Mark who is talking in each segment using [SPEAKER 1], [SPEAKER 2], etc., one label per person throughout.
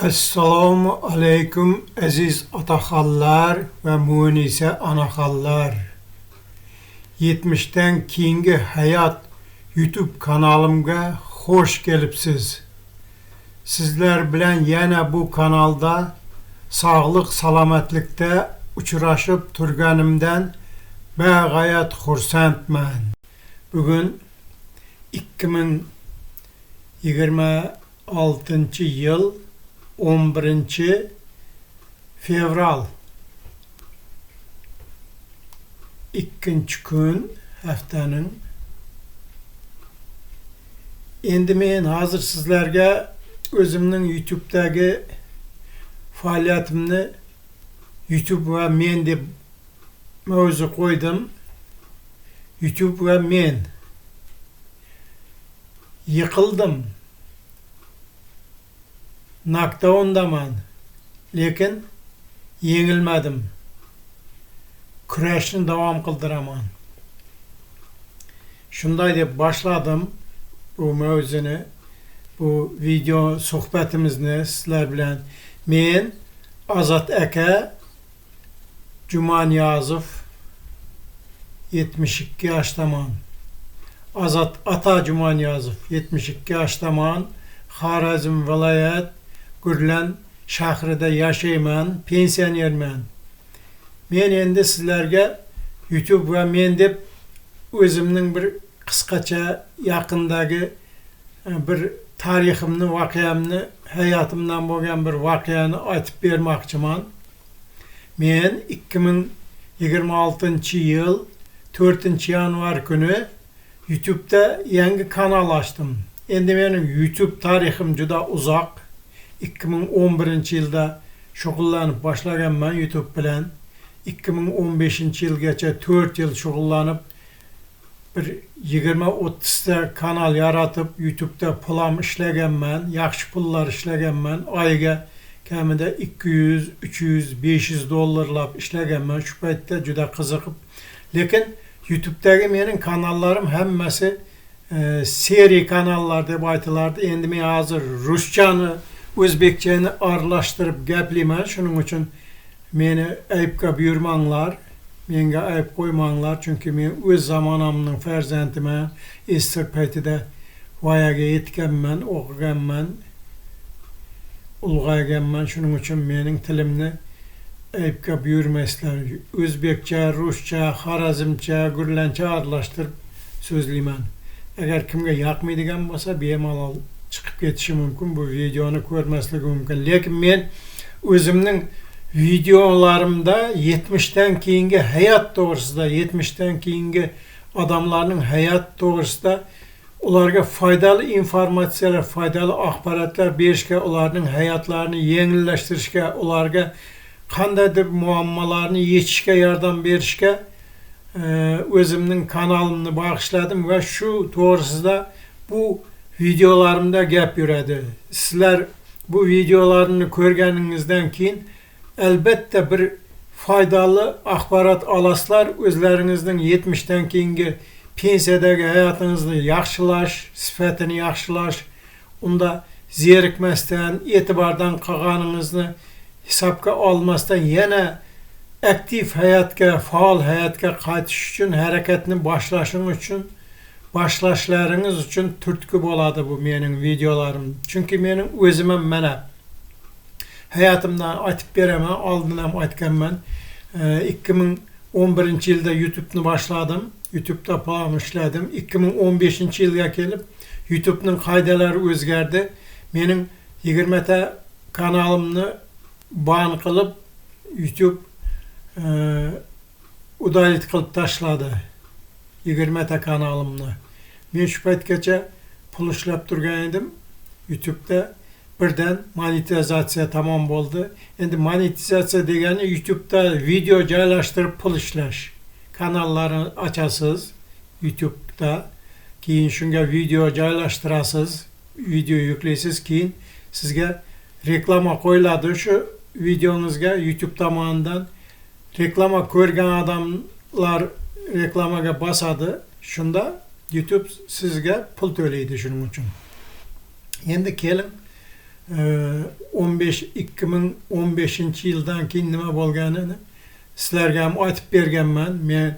[SPEAKER 1] Assalomu alaykum aziz otaxonlar va mu'nisa onaxonlar. 70'ten keyingi hayot YouTube kanalimga hoş kelibsiz. Sizlar bilan yana bu kanalda sog'liq salomatlikda uchrashib turganimdan bag'ayat xursandman. Bugun 2026 yıl 11 fevral ikkinchi kun haftaning. Endi men hozir sizlarga o'zimning YouTube'dagi faoliyatimni YouTube va men deb mavzu qo'ydim. YouTube va men. Yiqildim. Knockdowndaman. Lekin yengilmadim. Kurashni davom qildiraman. Shunday deb boshladim bu mavzuni, bu video suhbatimizni sizlar bilan. Men Azat aka Jumaniyazov 72 yoshdaman. Azat ata Jumaniyazov 72 yoshdaman. Xorazm viloyat Gurlan shahrida yashayman, pensionerman. Men endi sizlarga YouTube va men deb o'zimning bir qisqacha yaqindagi bir tariximni, voqeamni, hayotimdan bo'lgan bir voqeani aytib bermoqchiman. Men 2026 yil 4 yanvar kuni YouTube'da yangi kanal açtım. Endi mening YouTube tarixim juda uzoq. 2011 yilda shug'ullanib boshlaganman YouTube bilan. 2015 yilgacha 4 yil shug'ullanib bir 20-30 ta kanal yaratib YouTube'da pulam ishlaganman, yaxshi pullar ishlaganman. Oyiga kamida 200, 300, 500 dollarlab ishlaganman. Shu paytda juda qiziqib. Lekin YouTube'dagi mening kanallarim hammasi seri kanallar deb aytilardi. Endi men hozir ruschani, o'zbekchani aralashtirib gaplayman. Shuning uchun meni aybga buyurmanglar, menga ayb qo'ymanglar, chunki men o'z zamonamning farzandiman. Esir paytida voyaga yetganman, o'qiganman, ulg'ayganman. Shuning uchun mening tilimni aybga buyurmaysizlar. O'zbekcha, ruscha, xorazmcha, gurlancha aralashtirib so'zlayman. Agar kimga yoqmaydigan bo'lsa, bemalol chiqib ketishi mumkin, bu videoni ko'rmasligi mumkin. Lekin men o'zimning videolarimda 70'ten keyingi hayot to'g'risida, 70'ten keyingi odamlarning hayot to'g'risida ularga foydali informatsiyalar, foydali axborotlar berishga, ularning hayotlarini yengillashtirishga, ularga qandaydir muammolarni yechishga yordam berishga o'zimning kanalimni bag'ishladim va shu to'g'risida bu videolarimda gap yuradi. Sizlar bu videolarimni ko'rganingizdan keyin albatta bir foydali axborot olasizlar. O'zlaringizning 70'ten keyingi pensiyadagi hayotingizni yaxshilash, sifatini yaxshilash, unda zerikmasdan, e'tibordan qolganingizni hisobga olmasdan yana aktiv hayotga, faol hayotga qaytish uchun, harakatni boshlashlaringiz uchun turtki bo'ladi bu mening videolarim. Chunki mening o'zim ham mana hayotimdan aytib beraman, oldin ham aytganman. 2011 yilda YouTube'ni boshladim. YouTube'da faol ishladim. 2015 yilga kelib YouTube'ning qoidalari o'zgardi. Mening 20 ta kanalimni ban qilib YouTube udalit qilib tashladi. 20 ta kanalimni. Men shu paytgacha pul ishlab turgan edim YouTube'da. Birden monetizatsiya tamom bo'ldi. Endi monetizatsiya degani YouTube'da video joylashtirib pul ishlash. Kanallarni ochasiz YouTube'da, keyin shunga video joylashtirasiz, video yuklaysiz, keyin sizga reklama qo'yiladi. Shu videongizga YouTube tomonidan reklama ko'rgan odamlar reklamaga bosadi. Shunda YouTube sizga pul to'laydi shuning uchun. Endi kelin 15 2015 yıldan keyin nima bo'lganini sizlarga ham aytib berganman. Men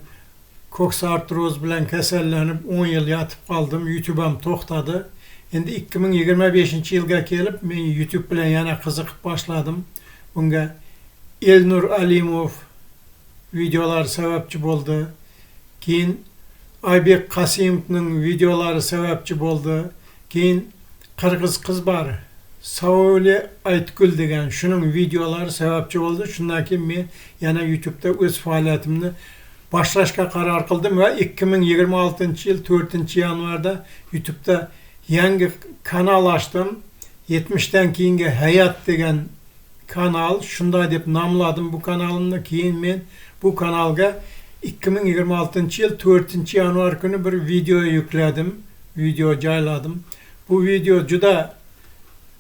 [SPEAKER 1] koks artroz bilan kasallanib 10 yil yotib qoldim. YouTube'am to'xtadi. Endi 2025 yilga kelib men YouTube bilan yana qiziqib boshladim. Bunga Elnur Alimov videolari sababchi bo'ldi. Keyin Aybek Qasimovning videolari sababchi bo'ldi. Keyin qirg'iz qiz bor. Sauli Aytgul degan shuning videolari sababchi bo'ldi. Shundan keyin men yana YouTube'da o'z faoliyatimni boshlashga qaror qildim va 2026-yil 4-yanvarda YouTube'da yangi kanal açtım. 70'ten keyingi hayat degan kanal. Shunday deb nomladim bu kanalımni. Keyin men bu kanalga 2026-yil 4-yanvar kuni bir video yükledim. Video joyladim. Bu video juda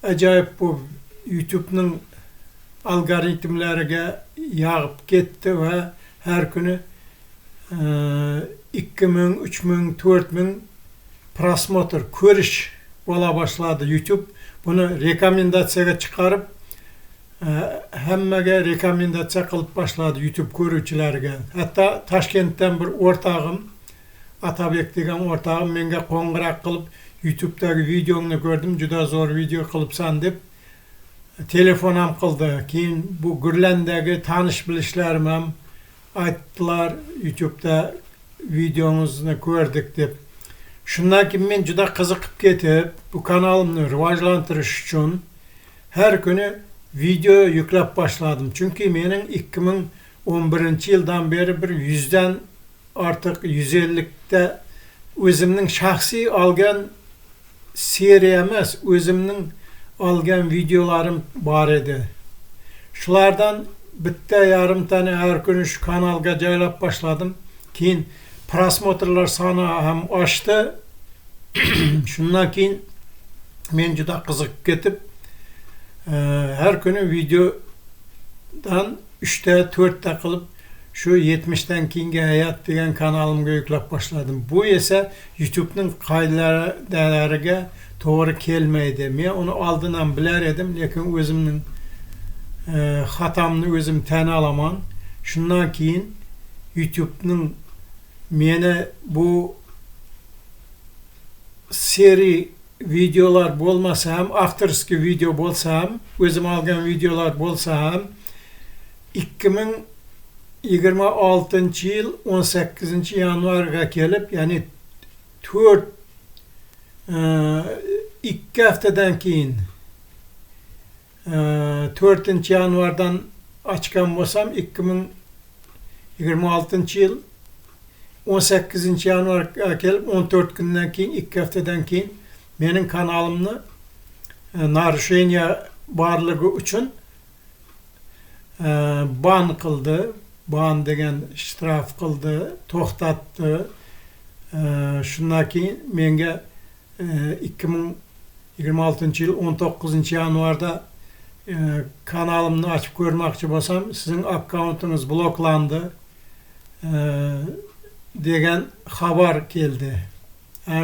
[SPEAKER 1] ajoyib bu YouTube'ning algoritmlariga yağıp ketdi va har kuni 2000, 3000, 4000 prosmotr, ko'rish bo'la boshladi YouTube. Buni rekomendatsiyaga chiqarib, hammaga rekomendatsiya qilib boshladi YouTube ko'ruvchilariga. Hatto Toshkentdan bir o'rtog'im, Atabek degan o'rtog'im menga qo'ng'iroq qilib, YouTube'dagi videongni ko'rdim, juda zo'r video qilibsan deb telefon ham qildi. Keyin bu Gurlandagi tanish bilishlarim ham aytdilar, YouTube'da videongizni ko'rdik deb. Shundan keyin men juda qiziqib ketib, bu kanalimni rivojlantirish uchun har kuni video yuklab boshladim. Chunki mening 2011-yildan beri bir 100dan ortiq 150 ta o'zimning shaxsiy olgan seriya emas, o'zimning olgan videolarim bor edi. Shulardan bitta yarim tane har kuni shu kanalga joylab boshladim. Keyin prosmotrlar soni ham oshdi. Shundan keyin men juda qiziqib ketib, har kuni videodan 3 ta 4 ta qilib shu 70'ten keyingi hayot degan kanalimga yuklab boshladim. Bu esa YouTube'ning qoidalariga to'g'ri kelmaydi. Men uni oldindan bilar edim, lekin o'zimning xatomni o'zim tan olaman. Shundan keyin YouTube'ning meni bu seri videolar bo'lmasa ham, avtorskiy video bo'lsa ham, o'zim olgan videolar bo'lsa ham 2026-yil 18-yanvarga kelib, ya'ni 2 haftadan keyin 4-yanvardan ochgan bo'lsam 2026-yil 18-yanvarga kelib 14 kundan keyin 2 haftadan keyin mening kanalimni narusheniya borligi uchun ban qildi. Ban degan shtraf qildi, to'xtatdi. Shundan keyin menga 2026-yil 19-yanvarda kanalimni ochib ko'rmoqchi bo'lsam, sizning akkauntingiz bloklandi degan xabar keldi.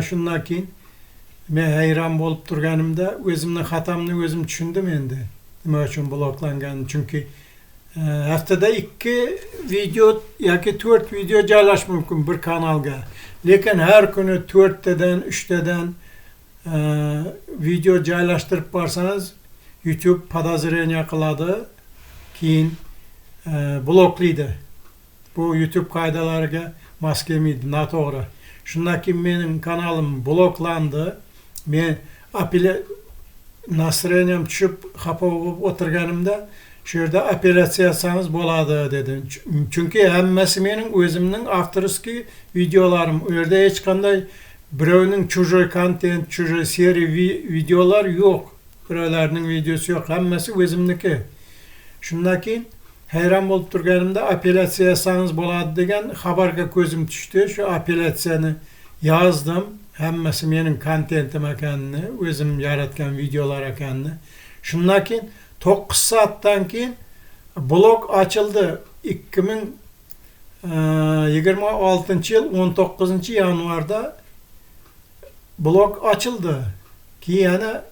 [SPEAKER 1] Shundan keyin men hayron bo'lib turganimda o'zimning xatomni o'zim tushundim endi. Nima uchun bloklanganini. Chunki haftada 2 video yoki 4 video joylash mumkin bir kanalga. Lekin har kuni 4 tadan 3 tadan video joylashtirib borsangiz YouTube podozreniya qiladi, keyin bloklaydi. Bu YouTube qoidalariga mos kelmaydi, noto'g'ri. Shundan keyin mening kanalim bloklandi. Men nasreniyam tushib xafa bo'lib o'tirganimda shu yerda operatsiya qilsangiz bo'ladi dedi. Chunki hammasi mening o'zimning avtorskiy videolarim. U yerda hech qanday birovning чужой kontent, чужой seriya videolar yo'q. Birovlarning videosi yo'q, hammasi o'zimniki. Shundan keyin hayron bo'lib turganimda operatsiya qilsangiz bo'ladi degan xabarga ko'zim tushdi. Shu operatsiyani yozdim. Hammasi mening kontentim ekanini, o'zim yaratgan videolar ekanini. Shundan keyin 9 soatdan keyin blog ochildi. 2026-yil 19-yanvarda blog ochildi. Keyin yana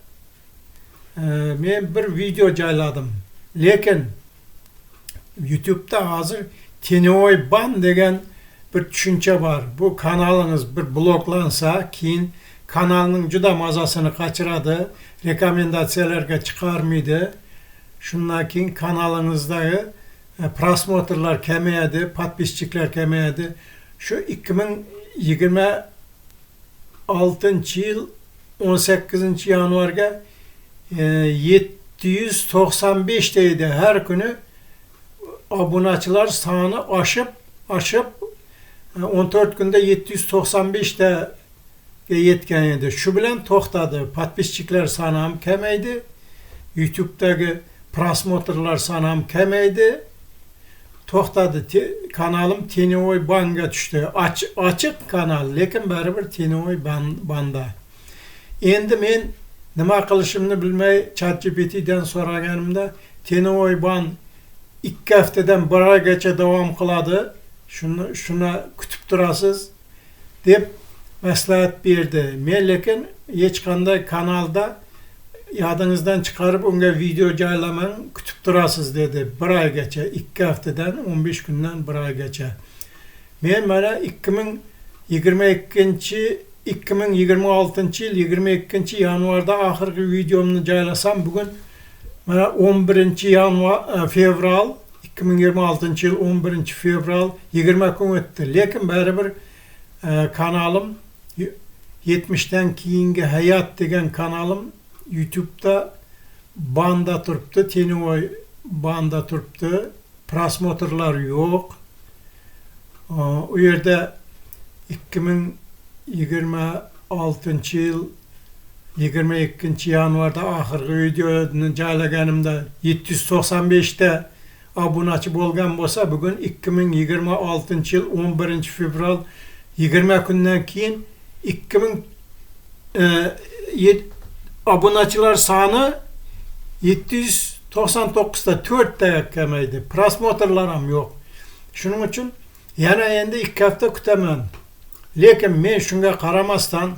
[SPEAKER 1] men bir video joyladim. Lekin YouTube'da hazır Tinoy Ban degan bir tushuncha bor. Bu kanalınız bir bloklansa, keyin kanalning juda mazasini qochiradi, rekomendatsiyalarga chiqarmaydi. Shundan keyin kanalınızdagi prosmotrlar kamayadi, подписчиклар kamayadi. Şu 2026-yil 18 yanvarga 795 deydi her günü obunachilar soni oshib 14 kunda 795 ga yetgan edi. Shu bilan to'xtadi. Подписчиклар soni ham kamaydi. YouTube'dagi prosmotrlar soni ham kamaydi. To'xtadi. Kanalım Tinoy Ban'ga tushdi. Açık kanal, lekin baribir Tinoy Ban'da. Endi men nima qilishimni bilmay ChatGPT'dan so'raganimda Tinoy Ban 2 haftadan 1 oygacha davom qiladi. Shuni kutib turasiz deb maslahat berdi. Men lekin hech qanday kanalda yadınızdan çıkarıp unga video joylamang, kutib turasiz dedi. 1 oygacha, 2 haftadan 15 kundan 1 oygacha. Men mana 2026-yil 22 yanvarda oxirgi videomni joylasam, bugun mana 11 fevral 2026-yil 11 fevral 20 kun o'tdi. Lekin baribir kanalım 70'ten keyingi hayat degan kanalım YouTube'da banda turibdi, Tinoy banda turibdi. Prosmotrlar yok. O yerda 2026-yil 22 yanvarda oxirgi videoni joylaganimda 795 ta obunachi bo'lgan bo'lsa, bugun 2026-yil 11 fevral 20 kundan keyin 2000 obunachilar soni 799 ta 4 ta kamaydi. Prosmotrlar ham yo'q. Shuning uchun yana endi 2 hafta kutaman. Lekin men shunga qaramasdan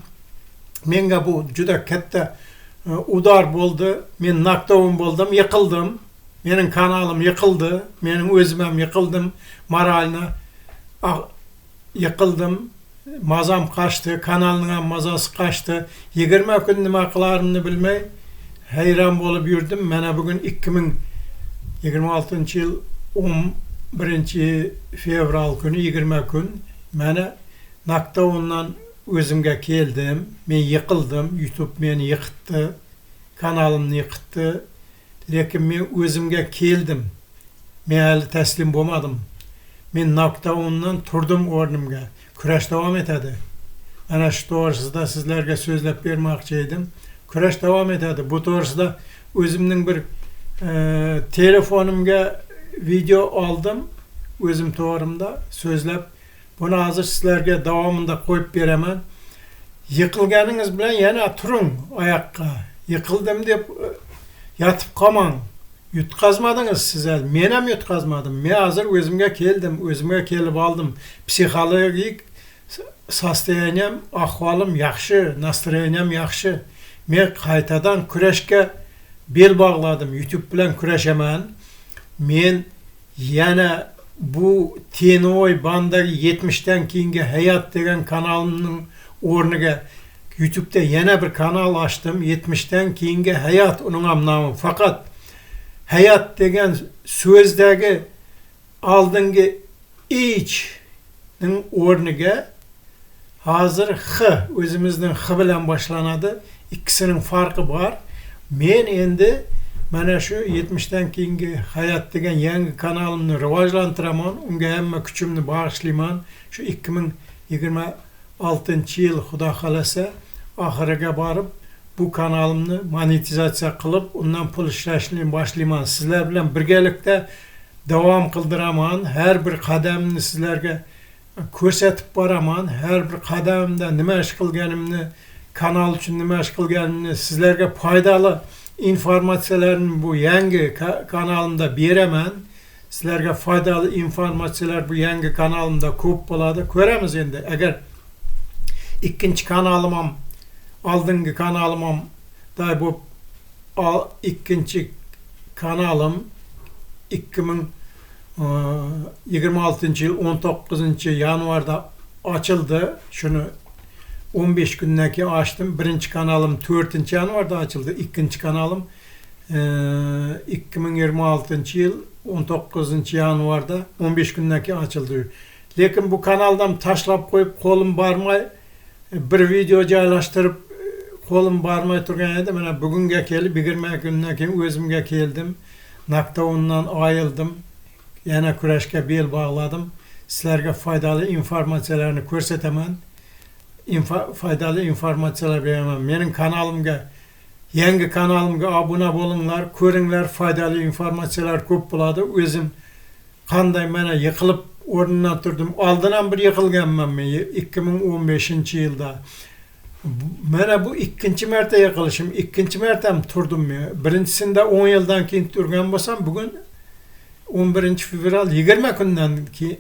[SPEAKER 1] menga bu juda katta udar bo'ldi. Men knockdown bo'ldim, yiqildim. Mening kanalim yiqildi. Mening o'zim ham yiqildim. Moralni yiqildim. Mazam qochdi, kanalning ham mazasi qochdi. 20 kun nima qilarimni bilmay hayron bo'lib yurdim. Mana bugun 2026-yil 11 fevral kuni 20 kun mana knockdowndan o'zimga keldim. Men yiqildim. YouTube meni yiqitdi. Kanalimni yiqitdi. Lekin men o'zimga keldim. Men hali taslim bo'lmadim. Men knockdowndan turdim o'rnimga. Kurash davom etadi. Ana shu to'g'risida sizlarga so'zlab bermoqchi edim. Kurash davom etadi. Bu to'g'risida o'zimning bir telefonimga video oldim. O'zim to'g'rimda so'zlab buni hozir sizlarga davomida qo'yib beraman. Yiqilganingiz bilan yana turing oyoqqa. Yiqildim deb yotib qolmang. Yutqazmadingiz siz. Men ham yutqazmadim. Men hozir o'zimga keldim, o'zimga kelib oldim. Psixologik sostoyaniyam, ahvolim yaxshi, nastroyeniyam yaxshi. Men qaytadan kurashga bel bog'ladim. YouTube bilan kurashaman. Men yana bu Tinoy Ban'dagi 70'ten keyingi hayat degan kanalimning o'rniga YouTube'da yana bir kanal açtım. 70'ten keyingi hayat uning ham nomi. Faqat hayat degan so'zdagi oldingi ning o'rniga hozir X, o'zimizning X bilan boshlanadi. İkisining farqi bor. Men endi mana shu 70'ten keyingi hayat degan yangi kanalimni rivojlantiraman. Unga hamma kuchimni bag'ishlayman. Shu 2026-yil xudo xolasa oxiriga borib bu kanalimni monetizatsiya qilib, undan pul ishlashni boshlayman. Sizlar bilan birgalikda davom qildiraman. Har bir qadamni sizlarga ko'rsatib boraman. Har bir qadamda nima ish qilganimni, kanal uchun nima ish qilganimni sizlarga foydali informatsiyalarni bu yangi kanalimda beraman. Sizlarga foydali informatsiyalar bu yangi kanalimda ko'p bo'ladi. Ko'ramiz endi. Agar ikkinchi kanalim ham oldingi kanalim ham day bo'lib ikinci kanalım 2026 yıl 19 yanvarda açıldı. Şunu 15 gündeki açtım. Birinci kanalım 4 yanvarda açıldı. İkinci kanalım 2026 yıl 19 yanvarda 15 gündeki açıldı. Lekin bu kanaldan taşlap koyup kolum barmay bir video joylashtirib qo'lim barmay turgan edi. Mana bugunga kelib 20 kundan keyin o'zimga keldim. Nokdaundan ayıldım. Yana kurashga bel bog'ladim. Sizlarga foydali informatsiyalarni ko'rsataman. Foydali informatsiyalar beraman. Mening kanalimga, yangi kanalimga obuna bo'linglar, ko'ringlar, foydali informatsiyalar ko'p bo'ladi. O'zim qanday mana yiqilib o'rnimdan turdim. Oldin ham bir yiqilganman men 2015-yilda. Mana bu ikkinchi marta yiqilishim, ikkinchi martam turdim men. Birinchisida 10 yildan keyin turgan bo'lsam, bugun 11 fevral 20 kundan keyin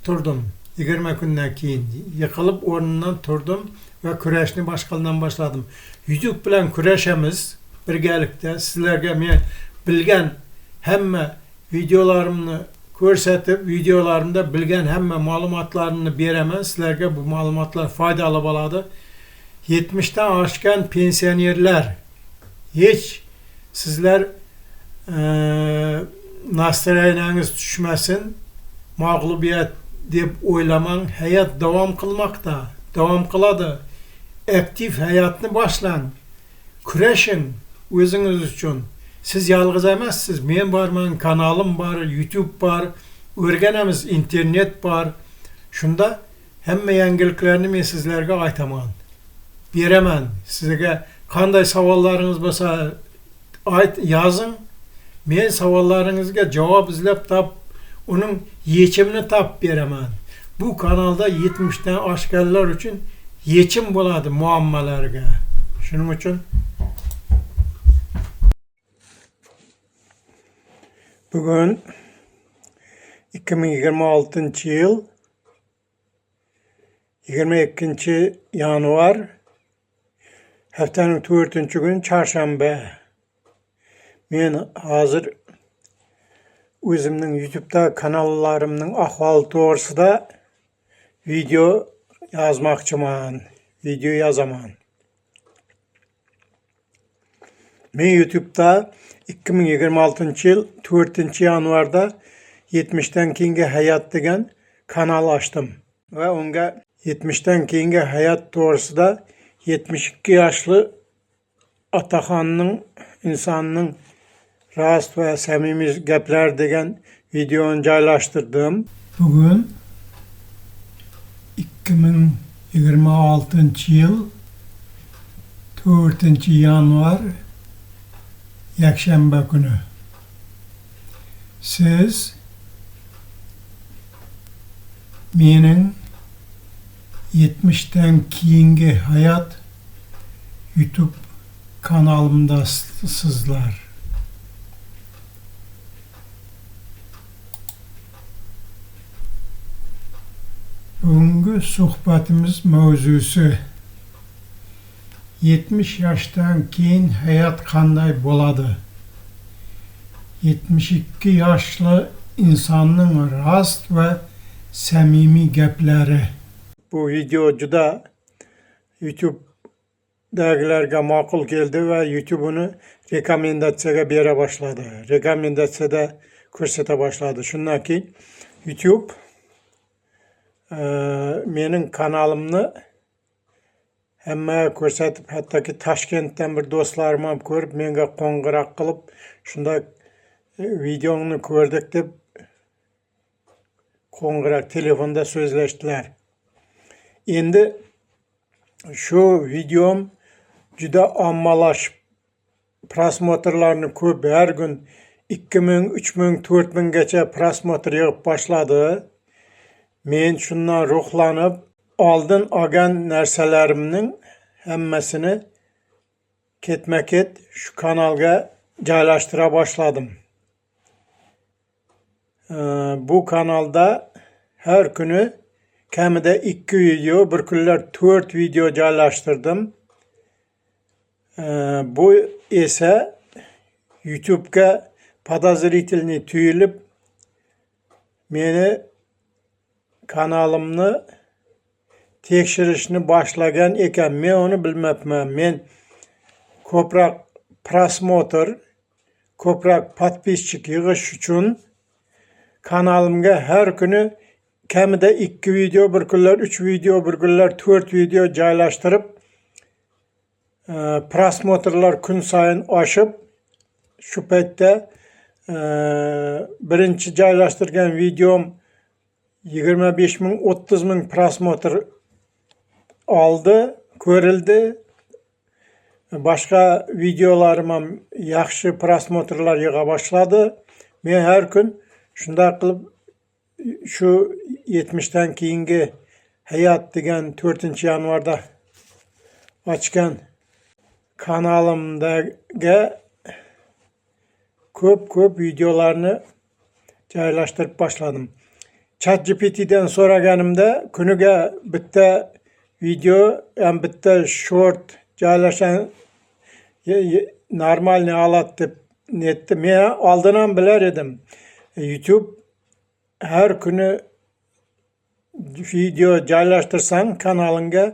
[SPEAKER 1] turdim. 20 kundan keyin yiqilib o'rnimdan turdim va kurashni boshqalardan boshladim. YouTube bilan kurashamiz birgalikda. Sizlarga men bilgan hamma videolarimni ko'rsatib, videolarimda bilgan hamma ma'lumotlarni beraman. Sizlarga bu ma'lumotlar foydali bo'ladi. 70'ten aşkan pensionerlar, hiç sizler nastroyeniniz düşmesin, mağlubiyet deb o'ylamang. Hayat devam kılmakta, devam kıladı. Aktif hayatını başlang. Kurashing o'zingiz uchun. Siz yalg'iz emassiz. Men borman, kanalim bor, YouTube bor, o'rganamiz, internet bor. Shunda hamma yangiliklarni men sizlarga aytaman. Beraman. Sizga qanday savollarınız bo'lsa yazın. Men savollaringizga javob izlab top, uning yechimini topib beraman. Bu kanalda 70'ten oshganlar uchun yechim bo'ladi muammolarga. Shuning uchun bugun 2026 yıl 22 yanvar haftanın 4 gün çarşamba. Men hazır o'zimning YouTube'da kanallarımның ahvoli to'g'risida video yazmoqchiman, video yozaman. Men YouTube'da 2026 yıl 4 yanvarda 70'ten keyingi hayat degan kanal açtım ve onga 70'ten keyingi hayat to'g'risida 72 yaşlı Ataxonning insonning rast ve samimiy gaplar degan videoni joylashtirdim. Bugün 2026 yıl 4 yanvar yakshanba kuni. Siz mening 70'ten keyingi hayat YouTube kanalımdasızlar. Bugünkü suhbatimiz mavzusu 70 yaştan keyin hayat qanday bo'ladi? 72 yaşlı insanın rast ve samimiy gaplari. Bu video juda YouTube'dagilarga ma'qul keldi ve YouTube'unu rekomendatsiyaga bera boshladi. Rekomendatsiyada ko'rsata boshladi. Shundan keyin YouTube mening kanalimni hammaga ko'rsatib, hattoki Toshkentdan bir do'stlarim ham ko'rib, menga qo'ng'iroq qilib, shunda videongni ko'rdik deb qo'ng'iroq telefonda so'zlashdilar. Endi shu videom juda ommalashib, prosmotrlarni ko'p, har kun 2000, 3000, 4000 gacha prosmotr yig'ib boshladi. Men shundan ruhlanib, oldin olgan narsalarimning hammasini ketma-ket shu kanalga joylashtira boshladim. Bu kanalda her kuni kamida 2 video, bir kunlar 4 video joylashtirdim. Bu esa YouTube'ga podozrительный tüyülüp meni kanalımni tekshirishni boshlagan ekan. Men onu bilmabman. Men ko'proq prosmotr, ko'proq podpischik yig'ish uchun kanalimga har kuni kamida 2 video, bir kunlar 3 video, bir kunlar 4 video joylashtirib, prosmotrlar kun sayin oshib, shu paytda birinchi joylashtirgan videom 25 ming, 30 ming prosmotr oldi, ko'rildi. Boshqa videolarim ham yaxshi prosmotrlar yig'a boshladi. Men har kun shunday qilib shu 70dan keyingi hayot degan 4-yanvarda ochgan kanalimdagi ko'p videolarni joylashtirib boshladim. ChatGPT'dan so'raganimda kuniga bitta video ham bitta short joylashan normalniy oladi deb netdi. Men oldin ham bilar edim. YouTube har kuni video joylashtirsang kanalingga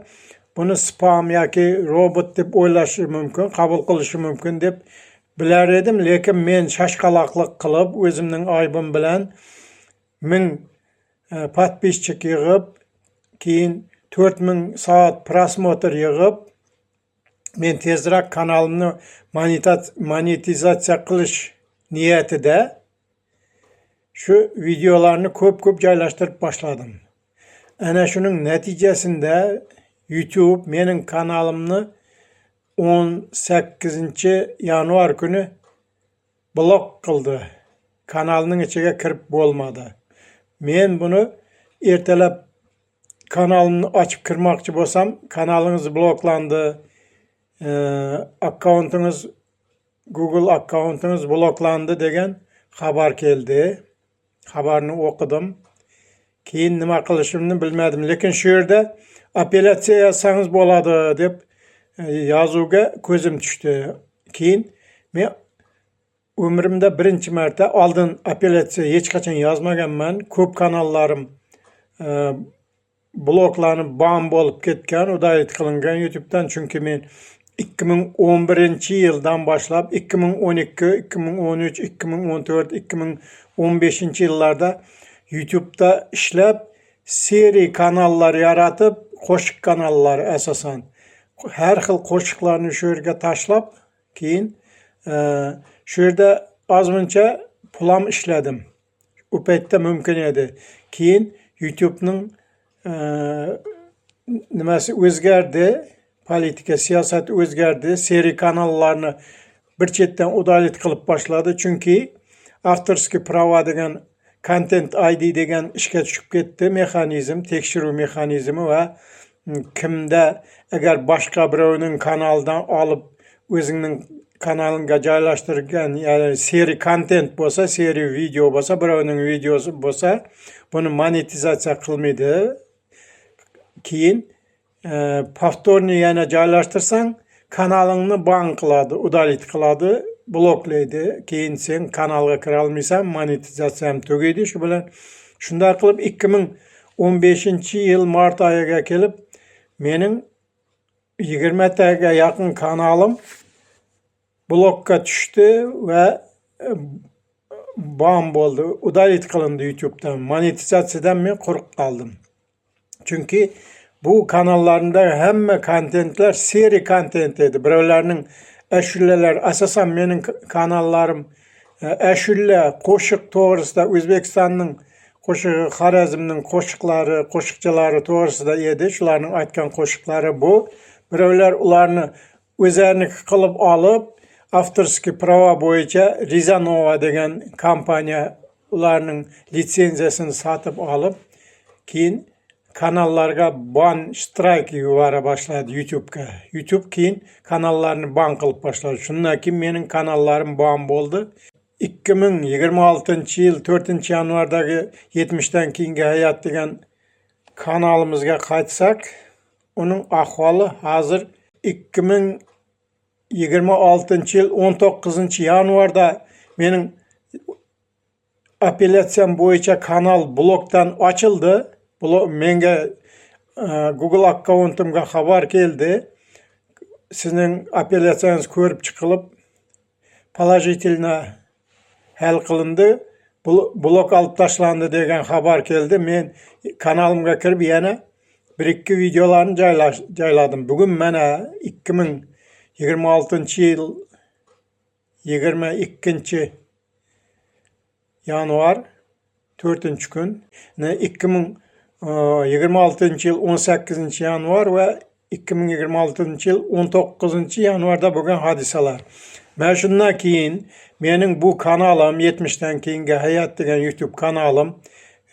[SPEAKER 1] buni spam yoki robot deb o'ylashi mumkin, qabul qilishi mumkin deb bilar edim, lekin men shashqaloqlik qilib o'zimning aybim bilan 1000 podpischik yig'ib, keyin 4000 soat prosmotr yig'ib, men tezroq kanalimni monetizatsiya qilish niyatida shu videolarni ko'p joylashtirib boshladim. Ana shuning natijasida YouTube mening kanalimni 18-yanvar kuni blok qildi. Kanalning ichiga kirib bo'lmadi. Men buni ertalab kanalimni ochib kirmoqchi bo'lsam, kanalingiz bloklandi, akkauntingiz, Google akkauntingiz bloklandi degan xabar keldi. Xabarni o'qidim. Keyin nima qilishimni bilmadim, lekin shu yerda apellyatsiya yozsangiz bo'ladi deb yozuvga ko'zim tushdi. Keyin men umrimda birinchi marta, oldin apellyatsiya hech qachon yozmaganman. Ko'p kanallarim bloklanib, ban bo'lib ketgan, udayet qilingan YouTube'dan, chunki men 2011-yildan boshlab 2012, 2013, 2014, 2015-yillarda YouTube'da ishlab, seri kanallar yaratib, qo'shiq kanallari asosan har xil qo'shiqlarni shu yerga tashlab, keyin shu yerda ozmuncha pul ham ishladim. U paytda mumkin edi. Keyin YouTube'ning nimasi o'zgardi, politika, siyosat o'zgardi, seri kanallarni bir chetdan udalit qilib boshladi, chunki avtorskiy pravo degan Content ID degan ishga tushib ketdi mexanizm, tekshiruv mexanizmi va kimda agar boshqa birovning kanalidan olib o'zingning kanalingga joylashtirgan, ya'ni seri content bo'lsa, seri video bo'lsa, birovning videosi bo'lsa, buni monetizatsiya qilmaydi. Keyin повторный yana joylashtirsang, kanalingni ban qiladi, udalit qiladi, bloklaydi. Keyin sen kanalga kira olmaysan, monetizatsiya ham tugaydi. Shu bilan shunday qilib 2015-yil mart oyiga kelib mening 20 taga yaqin kanalim blokka tushdi va ban bo'ldi, udalit qilindi YouTube'dan. Monetizatsiyadan men quruq qoldim. Chunki bu kanallarımda hamma kontentlar seri kontent edi. Birovlarning ashulalar, asosan mening kanallarim ashula, qo'shiq to'g'risida, O'zbekistonning qo'shig'i, Xorazmning qo'shiqlari, qo'shiqchilari to'g'risida edi. Shularning aytgan qo'shiqlari bu. Birovlar ularni o'zlariniki qilib olib, avtorskiy pravo bo'yicha Rizanova degan kompaniya ularning litsenziyasini sotib olib, keyin kanallarga ban strike yubora boshladi YouTube'ga. YouTube keyin kanallarni ban qilib boshladi. Shundan keyin mening kanallarim ban bo'ldi. 2026-yil 4-yanvardagi 70dan keyingi hayot degan kanalimizga qaytsak, uning ahvoli hozir 2026 yıl 19 yanvarda mening apelyatsiyam boyunca kanal blokdan açıldı. Menga Google accountumga xabar keldi. Sizning apelyatsiyangiz ko'rib chiqilib, положительно hal qilindi. Blok olib tashlandi degan xabar keldi. Men kanalimga kirib yana 1-2 videolarni joyladim. Bugun mana 2026 yıl 22 yanvar 4 gün. 2026 yıl 18 yanvar ve 2026 yıl 19 yanvarda bugün hadisalar. Ben şundan keyin mening bu kanalım 70'ten keyingi hayat degan YouTube kanalım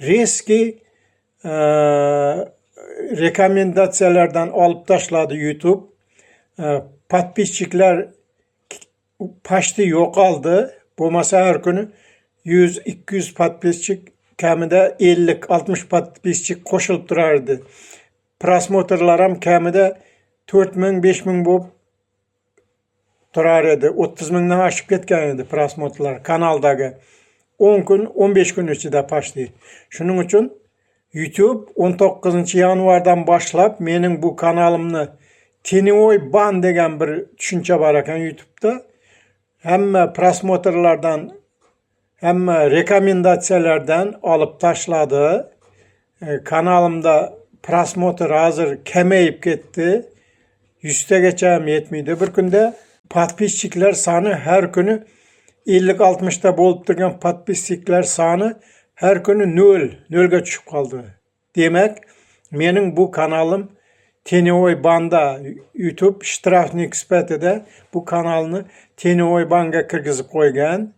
[SPEAKER 1] reski rekomendatsiyalardan alıp tashladı YouTube. Подписчикlar paştı yok aldı. Bo'lmasa her günü 100-200 подписчик kamida 50-60 подписчик qo'shilib turardi. Prosmotrlarim kamida 4000-5000 bo'lib turar edi. 30 mingdan oshib ketgan edi prosmotrlar kanaldagi. 10 gün, 15 gün ichida paştı. Shuning uchun YouTube 19 yanvardan boshlab mening bu kanalimni Tenoy ban degan bir tushuncha bor ekan YouTube'da. Hamma prosmotrlardan, hamma rekomendatsiyalardan olib tashladi. Kanalimda prosmotr hozir kamayib ketdi. 100tagacha yetmaydi. Bir kunda podpisчиклар soni her kuni 50-60 bo'lib turgan podpisчиклар soni her kuni 0ga tushib qoldi. Demak, mening bu kanalim Tenoy banda YouTube shtrafnik sifatida bu kanalni Tenoy banga kirgizib qo'ygan.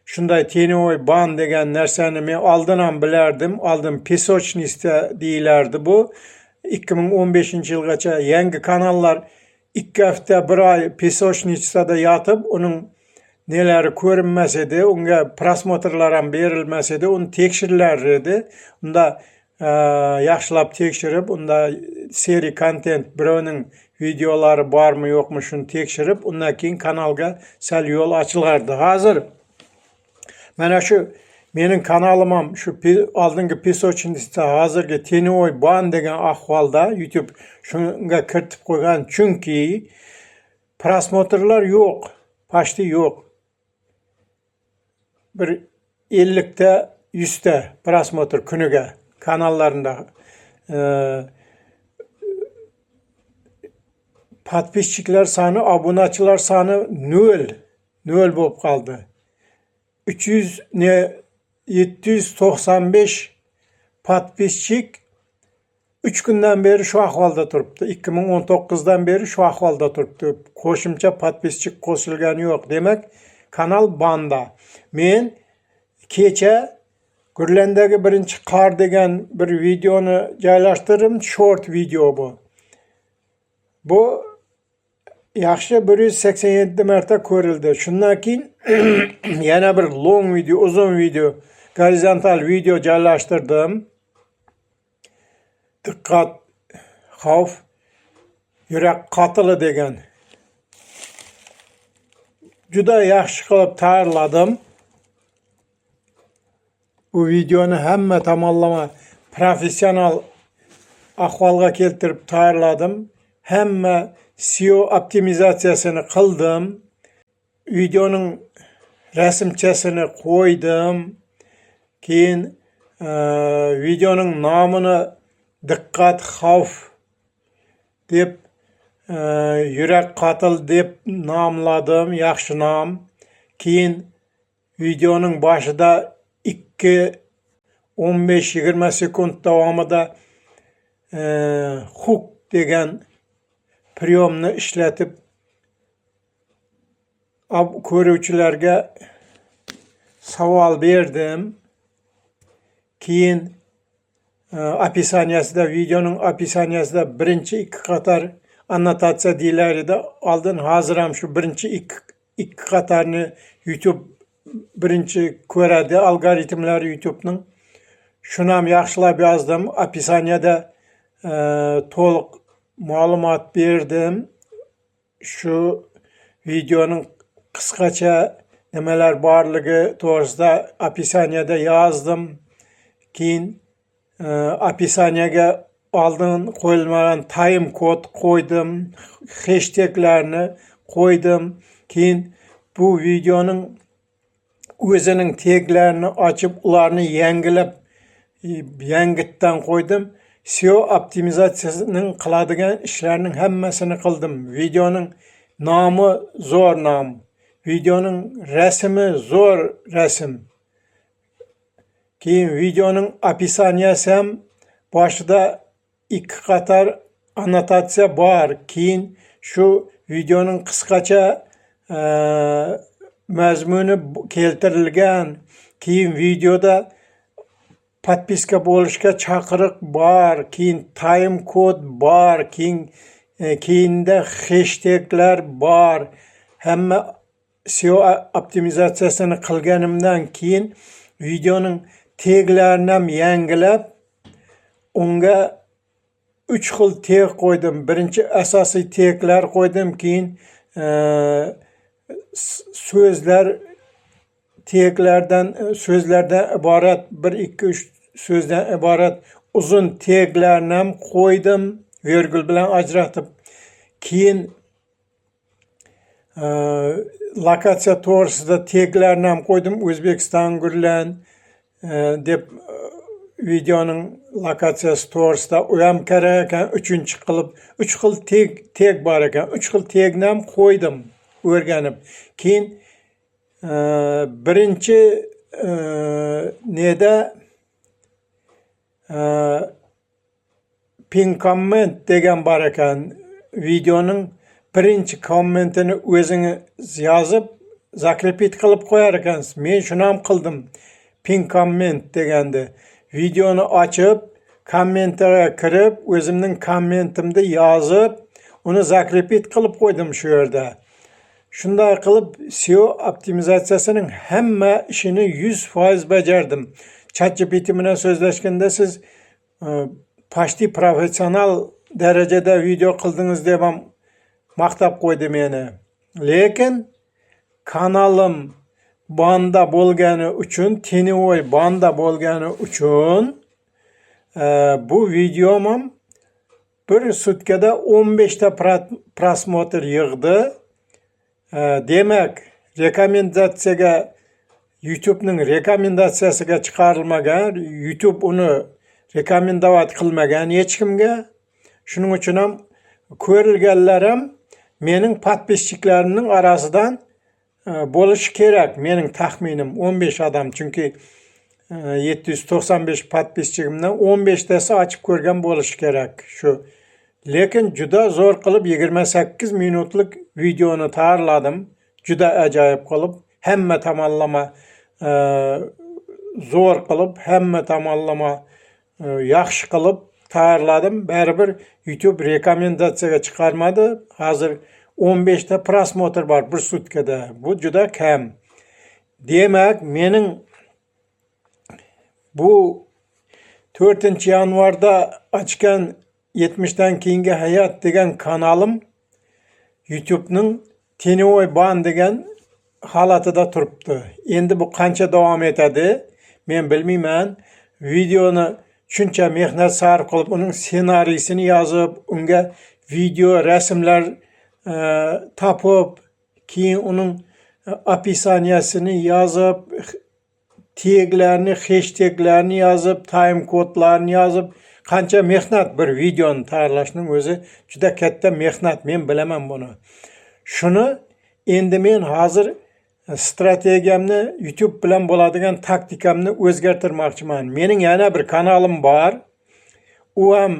[SPEAKER 1] Shunday Tenoy ban degan narsani men oldin ham bilardim. Oldin pesochnista deyilardi bu. 2015 yilgacha yangi kanallar 2 hafta 1 oy pesochnitsada yotib, uning nelari ko'rinmas edi, unga prosmotrlar ham berilmas edi, uni tekshirilar edi. Unda yaxshilab tekshirib, unda seri content birovning videolari bormi yo'qmi shuni tekshirib, undan keyin kanalga sal yo'l ochilardi. Hozir mana shu mening kanalim ham shu oldingi pesochnista hozirgi Tenoy ban degan ahvolda YouTube shunga kiritib qo'ygan, chunki prosmotrlar yo'q, paşti yo'q. Bir 50 100 prosmotr kuniga kanallarında podpisчиклар soni, obunachilar soni 0 bo'lib qoldi. 795 podpisчик 3 kundan beri şu ahvolda turibdi. 2019'dan beri şu ahvolda turibdi. Qo'shimcha podpisчик qo'shilgani yo'q. Demak, kanal banda. Men kecha Gürlendagi birinchi qor degan bir videoni joylashtirdim. Short video bu. Bu yaxshi 187 marta ko'rildi. Shundan keyin yana bir long video, uzun video, horizontal video joylashtirdim. Diqqat, xavf, yurak qotili degan. Juda yaxshi qilib tayyorladim. Bu videoni hamma tomonlama professional ahvolga keltirib tayyorladim. Hamma SEO optimizatsiyasini qildim. Videoning rasmchasini qo'ydim. Keyin videoning nomini diqqat, xavf deb yurak qotil deb nomladim, yaxshi nom. Keyin videoning boshida 15-20 sekund davomida hook degan priyomni ishlatib ko'ruvchilarga savol berdim. Keyin opisaniyasida, videoning opisaniyasida birinchi 2 qator annotatsiya deyilar edi. Oldin hozir ham shu birinchi 2 qatorni YouTube birinchi ko'radi, algoritmlar YouTube'ning. Shuni ham yaxshilab yozdim. Opisaniyada to'liq ma'lumot berdim. Shu videonun kıskaça nemeler barlığı to'g'risida opisaniyada yazdım. Keyin opisaniyaga oldin qo'yilmagan time kod qo'ydim, hashtaglarni qo'ydim. Keyin bu videonun o'zining taglarini ochib, ularni yangitdan qo'ydim. SEO optimizatsiyasining qiladigan ishlarning hammasini qildim. Videoning nomi zo'r nom, videoning rasmi zo'r rasm. Keyin videoning opisaniyasi ham boshida 2 qator annotatsiya bor. Keyin shu videoning qisqacha mazmuni keltirilgan. Keyin videoda podpiska bo'lishga chaqiriq bor, keyin time kod bor, keyinda hashtaglar bor. Hamma SEO optimizatsiyasini qilganimdan keyin videoning taglarini ham yangilab, unga 3 xil tag qo'ydim. Birinchi asosiy taglar qo'ydim, keyin so'zlar so'zlardan iborat 1 2 3 so'zdan iborat uzun taglarni ham qo'ydim, virgul bilan ajratib. Keyin lokatsiya to'g'risida taglarni ham qo'ydim. O'zbekiston Gurlan deb videoning lokatsiyasi to'g'risida u ham kerak ekan. 3-chi qilib 3 xil tag bor ekan. 3 xil tagni ham qo'ydim o'rganib. Keyin birinchi pin comment degan bor ekan. Videoning birinchi kommentini o'zingiz yozib, zakrepit qilib qo'yar ekansiz. Men shuni ham qildim. Pin comment deganda videoni ochib, kommentlarga kirib, o'zimning kommentimni yozib, uni zakrepit qilib qo'ydim shu yerda. Shunday qilib SEO optimizatsiyasining hamma ishini 100% bajardim. ChatGPT bilan so'zlashganda siz почти professional darajada video qildingiz deb ham maqtab qo'ydi meni. Lekin kanalim banda bo'lgani uchun, tenivoy banda bo'lgani uchun bu videom ham bir sutkada 15 ta prosmotr yig'di. Demak, rekomendatsiyaga YouTube'ning rekomendatsiyasiga chiqarilmagan, YouTube uni rekomendovat qilmagan hech kimga. Shuning uchun ham ko'rilganlarim mening podpischiklarimning orasidan bo'lishi kerak. Mening taxminim 15 odam, chunki 795 podpischigimdan 15 tasi ochib ko'rgan bo'lishi kerak shu. Lekin juda zo'r qilib 28 minutlik videoni tayyorladim. Juda ajoyib qilib, hamma tomonlama zo'r qilib, hamma tomonlama yaxshi qilib tayyorladim. Baribir YouTube rekomendatsiyaga chiqarmadi. Hozir 15 ta prosmotr bor bir sutkada. Bu juda kam. Demak, mening bu 4-yanvarda ochgan 70'dan keyingi hayot degan kanalim YouTube'ning tenivoy ban degan holatida turibdi. Endi bu qancha davom etadi men bilmayman. Videoni shuncha mehnat sarf qilib, uning ssenariysini yozib, unga video, rasmlar topib, keyin uning opisaniyasini yozib, taglarni, hashtaglarni yozib, time kodlarni yozib, qancha mehnat bir videoni tayyorlashning o'zi juda katta mehnat, men bilaman buni. Shuni endi men hozir strategiyamni, YouTube bilan bo'ladigan taktikamni o'zgartirmoqchiman. Mening yana bir kanalim bor. U ham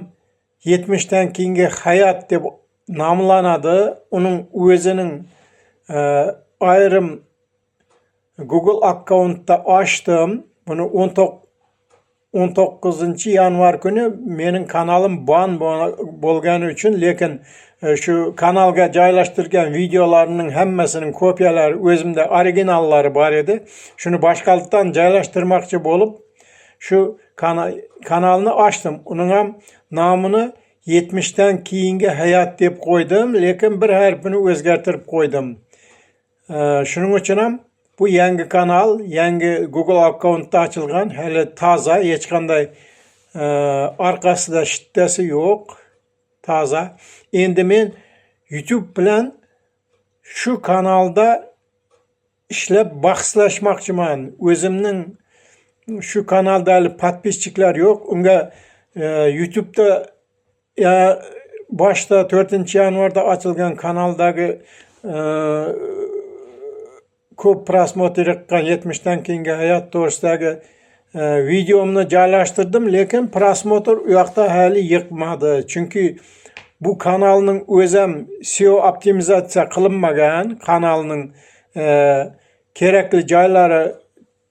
[SPEAKER 1] 70'dan keyingi hayot deb nomlanadi. Uning o'zining ayrim Google akkauntda ochdim. Buni 19-yanvar kuni mening kanalim ban bo'lgani uchun, lekin shu kanalga joylashtirgan videolarning hammasining kopyalari o'zimda originallari bor edi. Shuni boshqalardan joylashtirmoqchi bo'lib, shu kanalni ochdim. Uning ham nomini 70'dan keyingi hayot deb qo'ydim, lekin bir harfini o'zgartirib qo'ydim. Shuning uchun ham bu yangi kanal, yangi Google akkauntda açılgan, hele taza, hech qanday arkasida shitdasi yo'q, taza. Endi men YouTube bilan shu kanalda ishlab bahslashmoqchiman. O'zimning shu kanalda hali podpisчиклар yo'q. Unga YouTube'da boshda 4-yanvarda açılgan kanaldagi ko'p prosmotr qilgan 70 dan keyingi hayot to'g'risidagi videomni joylashtirdim, lekin prosmotr u yoqda hali yiqmadi. Chunki bu kanalning o'zi ham SEO optimizatsiya qilinmagan, kanalning kerakli joylari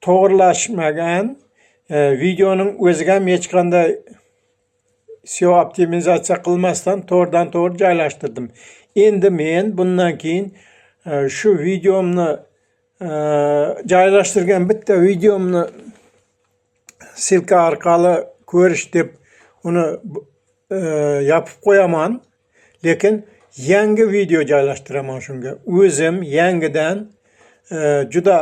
[SPEAKER 1] to'g'rilashmagan, videoning o'ziga ham hech qanday SEO optimizatsiya qilmasdan to'g'ridan-to'g'ri joylashtirdim. Endi men bundan keyin shu videomni joylashtirgan bitta videomni silka orqali ko'rish deb uni yopib qo'yaman, lekin yangi video joylashtiraman shunga. O'zim yangidan juda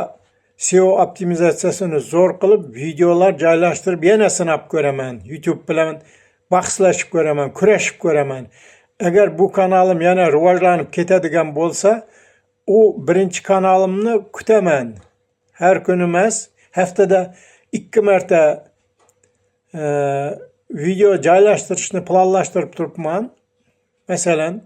[SPEAKER 1] SEO optimizatsiyasini zo'r qilib videolar joylashtirib yana sinab ko'raman. YouTube bilan bahslashib ko'raman, kurashib ko'raman. Agar bu kanalim yana rivojlanib ketadigan bo'lsa, o birinchi kanalimni kutaman. Har kun emas, haftada 2 marta video joylashtirishni planlashtirib turibman. Masalan,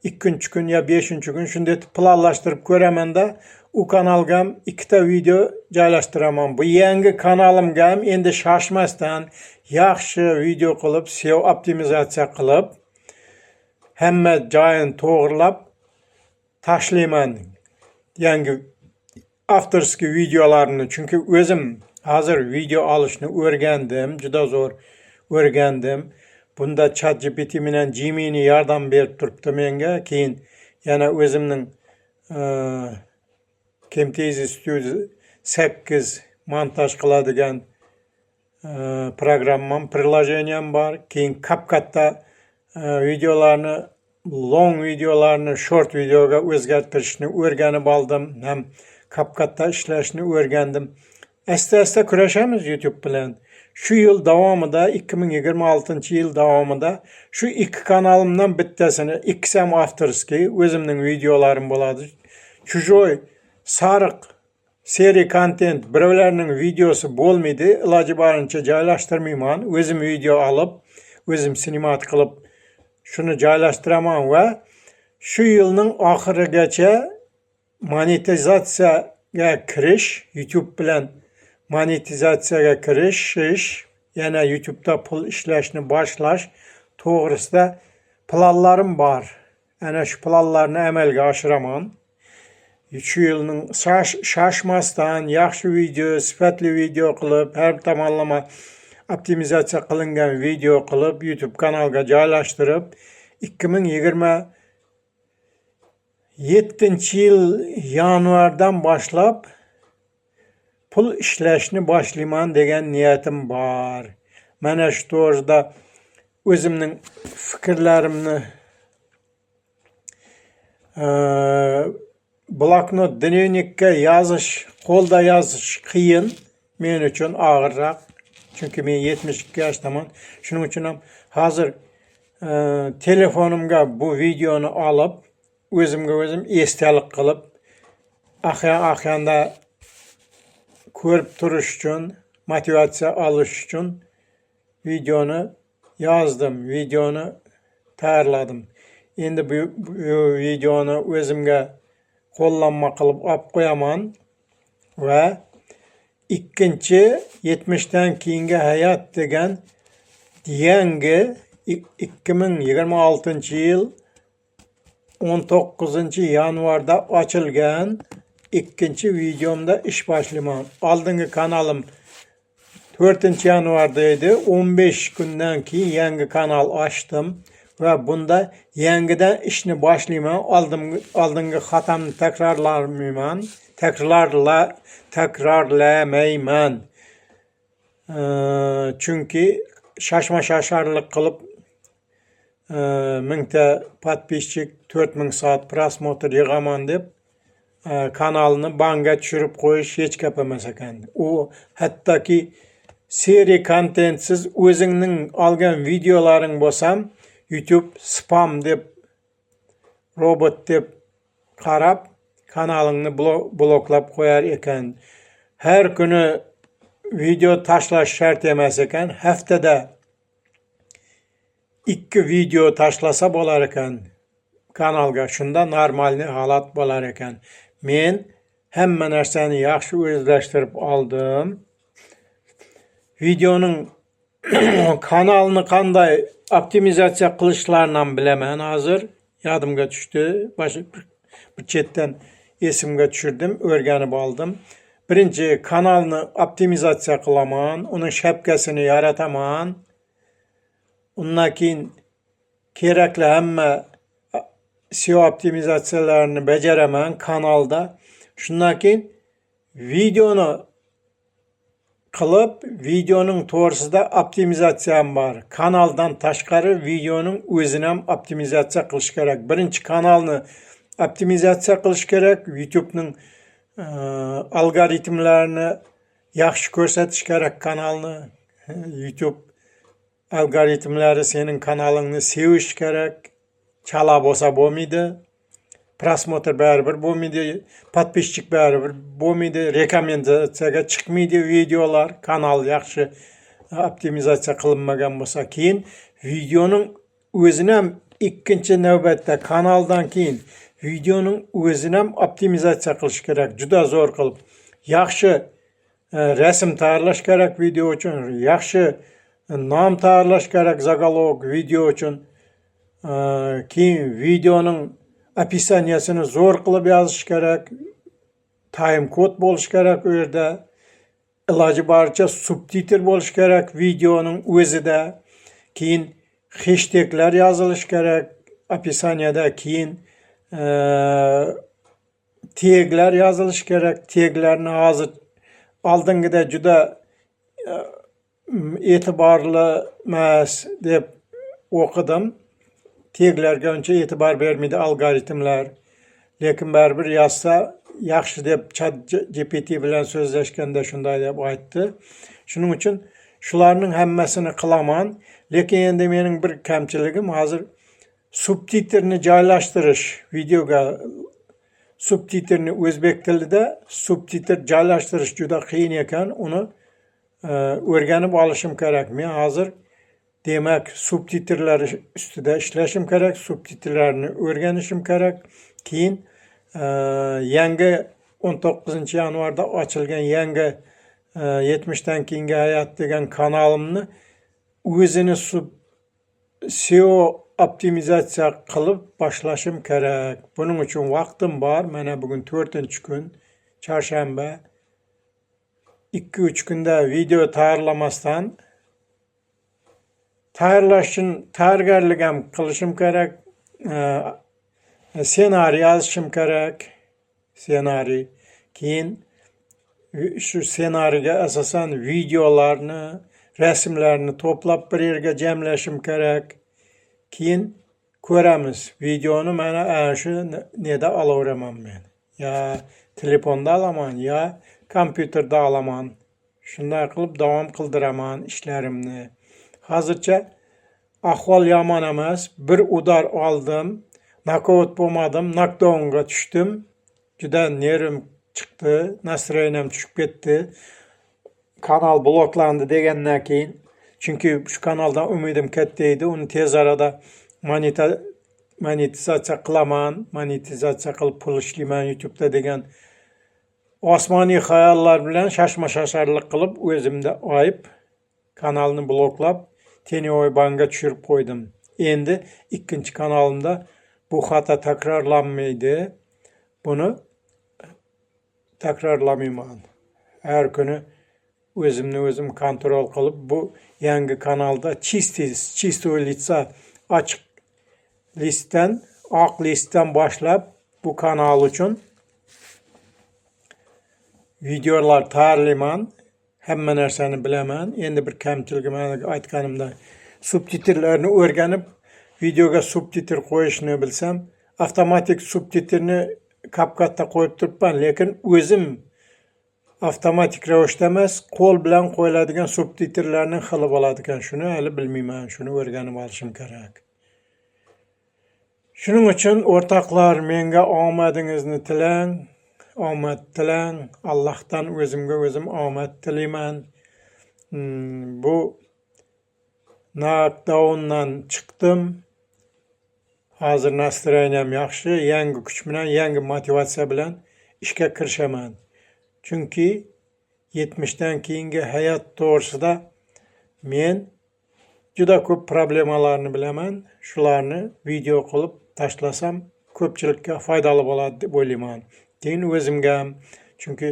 [SPEAKER 1] 2-kun ya 5-kun shunday planlashtirib ko'ramanda, u kanalga ham 2 ta video joylashtiraman. Bu yangi kanalimga ham endi shoshmasdan yaxshi video qilib, SEO optimizatsiya qilib, hamma joyini to'g'rilab tashlayman. Yangi avtorskiy videolarni, chunki o'zim hozir video olishni o'rgandim, juda zo'r o'rgandim. Bunda ChatGPT bilan Gemini yordam berib turibdi menga. Keyin yana o'zimning Camtasia Studio 8 montaj qiladigan programmam, приложением bor. Keyin CapCut'da videolarni, long videolarni short videoga o'zgartirishni o'rganib oldim. Ham CapCut'da ishlashni o'rgandim. Asta-asta kurashamiz YouTube bilan. Shu yil davomida, 2026-yil davomida shu 2 kanalimdan bittasini, ikkisi ham avtorskiy, o'zimning videolarim bo'ladi. Чужой, sariq seri kontent, birovlarning videosi bo'lmaydi. Iloji boricha joylashtirmayman. O'zim video olib, o'zim sinimat qilib shuni joylashtiraman va shu yilning oxirigacha monetizatsiyaga kirish, YouTube bilan monetizatsiyaga kirishish, yana YouTube'da pul ishlashni boshlash to'g'risida planlarim bor. Ana shu planlarni amalga oshiraman. Shu yilning shoshmasdan yaxshi video, sifatli video qilib, har tomonlama optimizatsiya qilingan video qilib, YouTube kanalga joylashtirib, 2027-yil yanvardan boshlab pul ishlashni boshlayman degan niyatim bor. Mana shu to'g'rida o'zimning fikrlarimni bloknot, dnevnikka yozish, qo'lda yozish qiyin, men uchun og'irroq. Chunki men 72 yoshdaman. Shuning uchun ham hozir telefonimga bu videoni olib, o'zimga o'zim esdalik qilib, ahyon-ahyonda ko'rib turish uchun, motivatsiya olish uchun videoni yozdim, videoni tayyorladim. Endi bu videoni o'zimga qo'llanma qilib olib qo'yaman va ikkinchi 70 dan keyingi hayot degan yangi 2026-yil 19-yanvarda ochilgan ikkinchi videomda ish boshlayman. Oldingi kanalim 4-yanvarda edi. 15 kundan keyin yangi kanal ochdim va bunda yangidan ishni boshlayman. Oldingi xatomni takrorlamayman. Chunki shashma-shasharlik qilib 1000 ta podpisчик, 4000 soat prosmotr yig'aman deb kanalını banga tushirib qo'yish hech gap emas ekan. U hattoki seriya kontentsiz o'zingning olgan videolaring bo'lsam YouTube spam deb robot deb qarab kanalingni bloklab qo'yar ekan. Har kuni video tashlash shart emas ekan. Haftada 2 video tashlasa bo'lar ekan kanalga. Shunda normal holat bo'lar ekan. Men hamma narsani yaxshi o'zlashtirib oldim. Videoning kanalni qanday optimizatsiya qilishlarini bilaman hozir. Yodimga tushdi. Bir chetdan esimga tushirdim, o'rganib oldim. Birinchi kanalni optimizatsiya qilaman, uning shapkasini yarataman. Undan keyin kerakli hamma SEO optimizatsiyalarini bajaraman kanalda. Shundan keyin videoni qilib, videoning to'g'risida optimizatsiyam bor. Kanaldan tashqari videoning o'zini ham optimizatsiya qilish kerak. Birinchi kanalni optimizatsiya qilish kerak. YouTube'ning algoritmlarini yaxshi ko'rsatish kerak kanalni. YouTube algoritmlari sening kanalingni sevish kerak. Chala bo'lsa bo'lmaydi. Prosmotr baribir bo'lmaydi. Podpисчик baribir bo'lmaydi. Rekomendatsiyaga chiqmaydi videolar. Kanal yaxshi optimizatsiya qilinmagan bo'lsa, keyin videoning o'zini ham ikkinchi navbatda kanaldan keyin videoning o'zini ham optimizatsiya qilish kerak. Juda zo'r qilib. Yaxshi rasm tayyorlash kerak video uchun, yaxshi nom tayyorlash kerak zaголовок video uchun. Keyin videoning opisaniyasini zo'r qilib yozish kerak. Time kod bo'lish kerak u yerda. Iloji boricha subtitr bo'lish kerak videoning o'zida. Keyin hashtaglar yozilish kerak opisaniyada. Keyin taglar yozilish kerak. Taglarni hozir oldingida juda e'tiborli emas deb o'qidim. Taglarga uncha e'tibor bermaydi algoritmlar. Lekin baribir yozsa yaxshi deb ChatGPT bilan so'zlashganda shunday deb aytdi. Shuning uchun shularning hammasini qilaman. Lekin endi mening bir kamchiligim hozir subtitrni joylashtirish. Videoga subtitrni o'zbek tilida subtitr joylashtirish juda qiyin ekan. Uni o'rganib olishim kerak. Men hozir demak subtitrlar ustida ishlashim kerak, subtitrlarni o'rganishim kerak. Keyin yangi 19 yanvarda ochilgan yangi 70 dan keyingi hayot degan kanalimni o'zini SEO optimizatsiya qilib boshlashim kerak. Buning uchun vaqtim bor. Mana bugun 4-kun, chorshanba. 2-3 kunda video tayyorlamasdan tayyorlash uchun tayyorgarlik ham qilishim kerak. Ssenariy yozishim kerak. Ssenariy. Keyin shu ssenariyga asosan videolarni, rasmlarni to'plab bir yerga jamlashim kerak. Keyin ko'ramiz. Videoni mana shu neda olaveraman men. Ya telefonda olaman, ya kompyuterda olaman. Shunday qilib davom qildiraman ishlarimni. Hozircha ahvol yomon emas. Bir udar oldim. Knockout bo'lmadim, knockdownga tushdim. Juda nervim chiqdi, nastroyeniyam tushib ketdi. Kanal bloklandi degandan keyin, chunki shu kanaldan umidim katta edi. Uni tez arada monetizatsiya qilaman, monetizatsiya qilib pul ishlayman YouTube'da degan osmoniy xayollar bilan shashma-shasharlik qilib o'zimda oyib kanalni bloklab Tenoy banga tushirib qo'ydim. Endi ikkinchi kanalimda bu xato takrorlanmaydi. Buni takrorlamayman. Har kuni o'zimni o'zim kontrol qilib bu yangi kanalda чистый лица ochiq listdan, oq listdan boshlab bu kanal uchun videolar tayyorlayman. Hamma narsani bilaman. Endi bir kamchiligim aytganimda subtitrlarni o'rganib videoga subtitr qo'yishni bilsam, avtomatik subtitrni CapCut'ta koyup turibman, lekin o'zim avtomatik ravishda emas, qo'l bilan qo'yiladigan subtitrlarni xili bo'ladi ekan. Shuni hali bilmayman, shuni o'rganib olishim kerak. Shuning uchun o'rtoqlar, menga omadingizni tilang, omad tilang. Allohdan o'zimga o'zim omad tilayman. Bu knockdowndan chiqdim. Hozir nastroyeniyam yaxshi, yangi kuch bilan, yangi motivatsiya bilan ishga kirishaman. Chunki 70 dan keyingi hayot to'g'risida men juda ko'p problemalarni bilaman. Shularni video qilib tashlasam ko'pchilikka foydali bo'ladi deb o'ylayman. Keyin o'zimga ham, chunki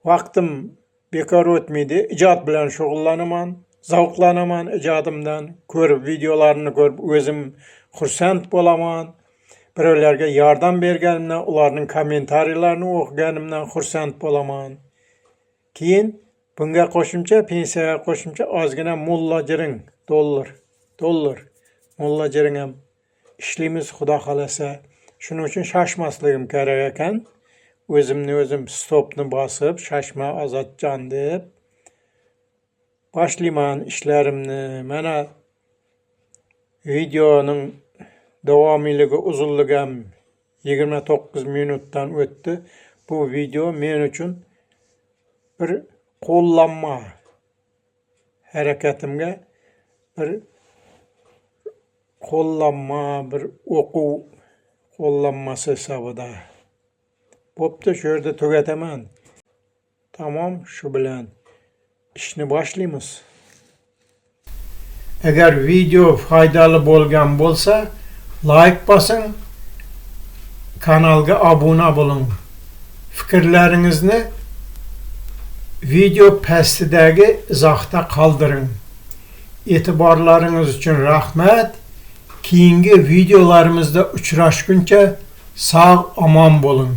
[SPEAKER 1] vaqtim bekor o'tmaydi, ijod bilan shug'ullanaman, zavqlanaman ijodimdan, ko'rib videolarini ko'rib o'zim xursand bo'laman. Birovlarga yordam berganimdan, ularning kommentariylarini o'qiganimdan xursand bo'laman. Keyin bunga qo'shimcha, pensiyaga qo'shimcha ozgina mullajiring, dollar mullajiring ham ishlaymiz xudo xolasa. Shuning uchun shoshmasligim kerak ekan. O'zimni o'zim stopni bosib, shoshma Ozodjon deb boshlayman ishlarimni. Mana videoning davomiyligi, uzunligi ham 29 minutdan o'tdi. Bu video men uchun bir qo'llanma harakatimga, bir qo'llanma, bir o'quv qo'llanmasi hisobida. Bo'pti, shu yerda tugataman. Tamom, shu bilan ishni boshlaymiz. Agar video foydali bo'lgan bo'lsa, like bosing, kanalga obuna bo'ling. Fikrlaringizni video pastidagi izohda qoldiring. E'tiborlaringiz uchun rahmat. Keyingi videolarimizda uchrashguncha sog' omon bo'ling.